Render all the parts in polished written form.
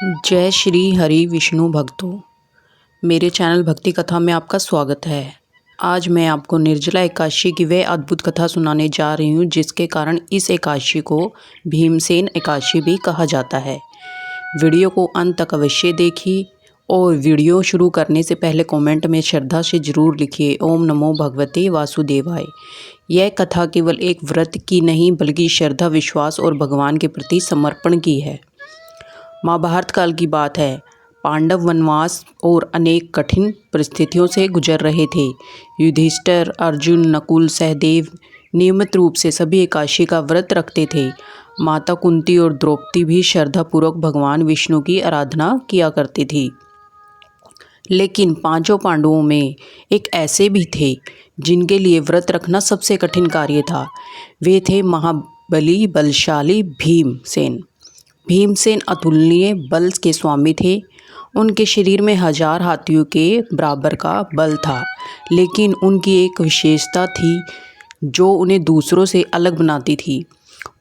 जय श्री हरि विष्णु भक्तों। मेरे चैनल भक्ति कथा में आपका स्वागत है। आज मैं आपको निर्जला एकादशी की वह अद्भुत कथा सुनाने जा रही हूँ जिसके कारण इस एकादशी को भीमसेन एकादशी भी कहा जाता है। वीडियो को अंत तक अवश्य देखिए और वीडियो शुरू करने से पहले कमेंट में श्रद्धा से ज़रूर लिखिए ओम नमो भगवते वासुदेवाय। यह कथा केवल एक व्रत की नहीं बल्कि श्रद्धा, विश्वास और भगवान के प्रति समर्पण की है। महाभारत काल की बात है। पांडव वनवास और अनेक कठिन परिस्थितियों से गुजर रहे थे। युधिष्ठिर, अर्जुन, नकुल, सहदेव नियमित रूप से सभी एकादशी का व्रत रखते थे। माता कुंती और द्रौपदी भी श्रद्धापूर्वक भगवान विष्णु की आराधना किया करती थी। लेकिन पांचों पांडवों में एक ऐसे भी थे जिनके लिए व्रत रखना सबसे कठिन कार्य था। वे थे महाबली बलशाली भीमसेन। भीमसेन अतुलनीय बल के स्वामी थे। उनके शरीर में 1000 हाथियों के बराबर का बल था। लेकिन उनकी एक विशेषता थी जो उन्हें दूसरों से अलग बनाती थी।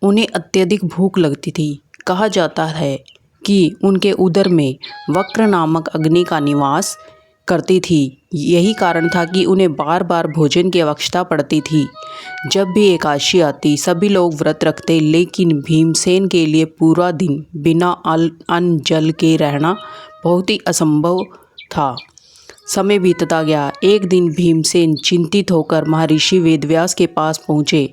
उन्हें अत्यधिक भूख लगती थी। कहा जाता है कि उनके उदर में वक्र नामक अग्नि का निवास करती थी। यही कारण था कि उन्हें बार बार भोजन की आवश्यकता पड़ती थी। जब भी एकादशी आती सभी लोग व्रत रखते, लेकिन भीमसेन के लिए पूरा दिन बिना अन्न जल के रहना बहुत ही असंभव था। समय बीतता गया। एक दिन भीमसेन चिंतित होकर महर्षि वेदव्यास के पास पहुँचे।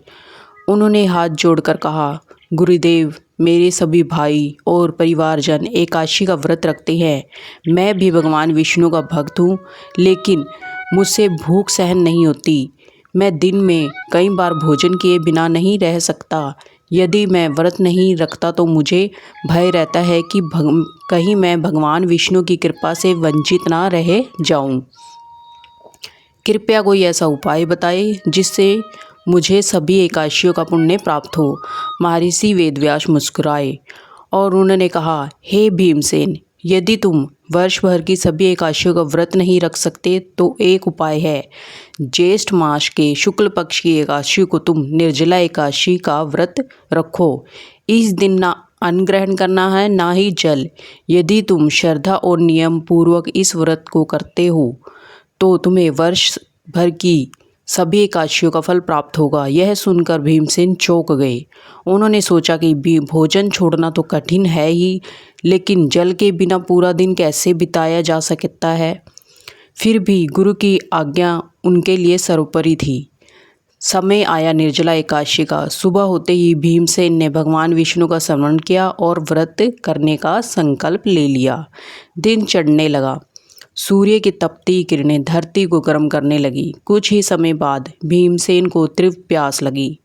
उन्होंने हाथ जोड़कर कहा, गुरुदेव, मेरे सभी भाई और परिवारजन एकादशी का व्रत रखते हैं। मैं भी भगवान विष्णु का भक्त हूँ, लेकिन मुझसे भूख सहन नहीं होती। मैं दिन में कई बार भोजन किए बिना नहीं रह सकता। यदि मैं व्रत नहीं रखता तो मुझे भय रहता है कि कहीं मैं भगवान विष्णु की कृपा से वंचित ना रह जाऊँ। कृपया कोई ऐसा उपाय बताए जिससे मुझे सभी एकादशियों का पुण्य प्राप्त हो। महर्षि वेदव्यास मुस्कुराए और उन्होंने कहा, हे भीमसेन, यदि तुम वर्ष भर की सभी एकादशियों का व्रत नहीं रख सकते तो एक उपाय है। ज्येष्ठ मास के शुक्ल पक्ष की एकादशी को तुम निर्जला एकादशी का व्रत रखो। इस दिन ना अन्न ग्रहण करना है ना ही जल। यदि तुम श्रद्धा और नियम पूर्वक इस व्रत को करते हो तो तुम्हें वर्ष भर की सभी एकादशियों का फल प्राप्त होगा। यह सुनकर भीमसेन चौंक गए। उन्होंने सोचा कि भोजन छोड़ना तो कठिन है ही, लेकिन जल के बिना पूरा दिन कैसे बिताया जा सकता है। फिर भी गुरु की आज्ञा उनके लिए सर्वोपरि थी। समय आया निर्जला एकादशी का। सुबह होते ही भीमसेन ने भगवान विष्णु का स्मरण किया और व्रत करने का संकल्प ले लिया। दिन चढ़ने लगा। सूर्य की तपती किरणें धरती को गर्म करने लगी। कुछ ही समय बाद भीमसेन को तीव्र प्यास लगी।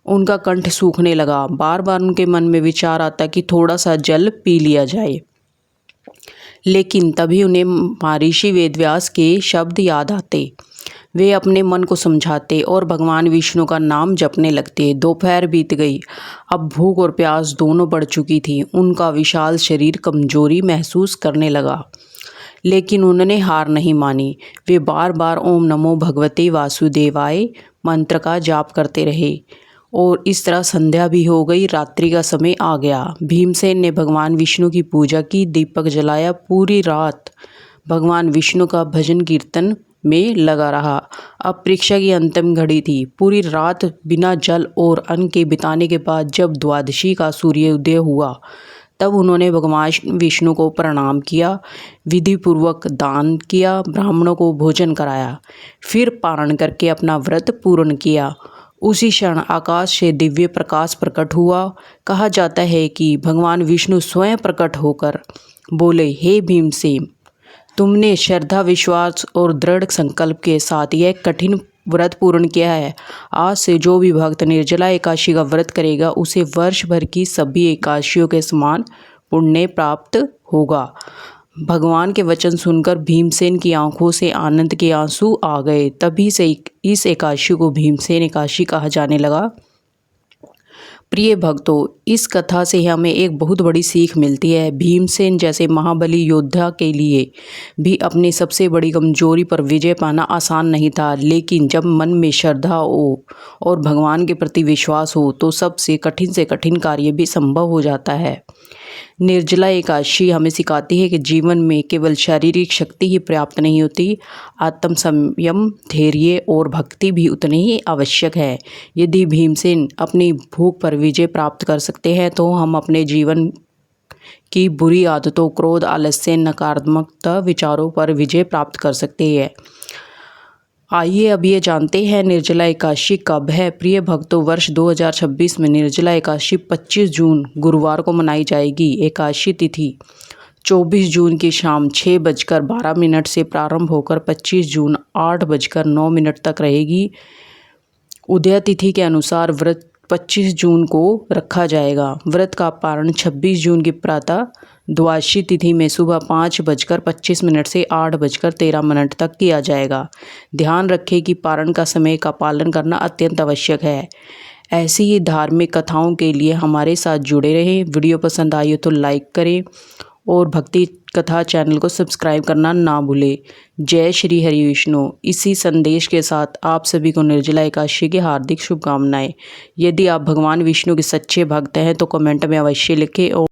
उनका कंठ सूखने लगा। बार बार उनके मन में विचार आता कि थोड़ा सा जल पी लिया जाए। लेकिन तभी उन्हें महर्षि वेदव्यास के शब्द याद आते। वे अपने मन को समझाते और भगवान विष्णु का नाम जपने लगते। दोपहर बीत गई। अब भूख और प्यास दोनों बढ़ चुकी थी। उनका विशाल शरीर कमजोरी महसूस करने लगा, लेकिन उन्होंने हार नहीं मानी। वे बार बार ओम नमो भगवते वासुदेवाय मंत्र का जाप करते रहे और इस तरह संध्या भी हो गई। रात्रि का समय आ गया। भीमसेन ने भगवान विष्णु की पूजा की, दीपक जलाया। पूरी रात भगवान विष्णु का भजन कीर्तन में लगा रहा। अब परीक्षा की अंतिम घड़ी थी। पूरी रात बिना जल और अन्न के बिताने के बाद जब द्वादशी का सूर्योदय हुआ तब उन्होंने भगवान विष्णु को प्रणाम किया, विधि पूर्वक दान किया, ब्राह्मणों को भोजन कराया, फिर पारण करके अपना व्रत पूर्ण किया। उसी क्षण आकाश से दिव्य प्रकाश प्रकट हुआ। कहा जाता है कि भगवान विष्णु स्वयं प्रकट होकर बोले, हे भीमसेन, तुमने श्रद्धा, विश्वास और दृढ़ संकल्प के साथ यह कठिन व्रत पूर्ण किया है। आज से जो भी भक्त निर्जला एकादशी का व्रत करेगा उसे वर्ष भर की सभी एकादशियों के समान पुण्य प्राप्त होगा। भगवान के वचन सुनकर भीमसेन की आंखों से आनंद के आंसू आ गए। तभी से इस एकादशी को भीमसेन एकादशी कहा जाने लगा। प्रिय भक्तों, इस कथा से हमें एक बहुत बड़ी सीख मिलती है। भीमसेन जैसे महाबली योद्धा के लिए भी अपनी सबसे बड़ी कमजोरी पर विजय पाना आसान नहीं था, लेकिन जब मन में श्रद्धा हो और भगवान के प्रति विश्वास हो तो सबसे कठिन से कठिन कार्य भी संभव हो जाता है। निर्जला एकादशी हमें सिखाती है कि जीवन में केवल शारीरिक शक्ति ही पर्याप्त नहीं होती, आत्म संयम, धैर्य और भक्ति भी उतनी ही आवश्यक है। यदि भीमसेन अपनी भूख पर विजय प्राप्त कर सकते हैं तो हम अपने जीवन की बुरी आदतों, क्रोध, आलस्य, नकारात्मक विचारों पर विजय प्राप्त कर सकते हैं। आइए अब ये जानते हैं निर्जला एकादशी कब है। प्रिय भक्तों, वर्ष 2026 में निर्जला एकादशी 25 जून गुरुवार को मनाई जाएगी। एकादशी तिथि 24 जून की शाम 6:12 से प्रारंभ होकर 25 जून 8:09 तक रहेगी। उदय तिथि के अनुसार व्रत 25 जून को रखा जाएगा। व्रत का पारण 26 जून की प्रातः द्वादशी तिथि में सुबह 5:25 से 8:13 तक किया जाएगा। ध्यान रखें कि पारण का समय का पालन करना अत्यंत आवश्यक है। ऐसी ही धार्मिक कथाओं के लिए हमारे साथ जुड़े रहें। वीडियो पसंद आई हो तो लाइक करें और भक्ति कथा चैनल को सब्सक्राइब करना ना भूलें। जय श्री हरि विष्णु। इसी संदेश के साथ आप सभी को निर्जला एकादशी की हार्दिक शुभकामनाएं। यदि आप भगवान विष्णु के सच्चे भक्त हैं तो कमेंट में अवश्य लिखें और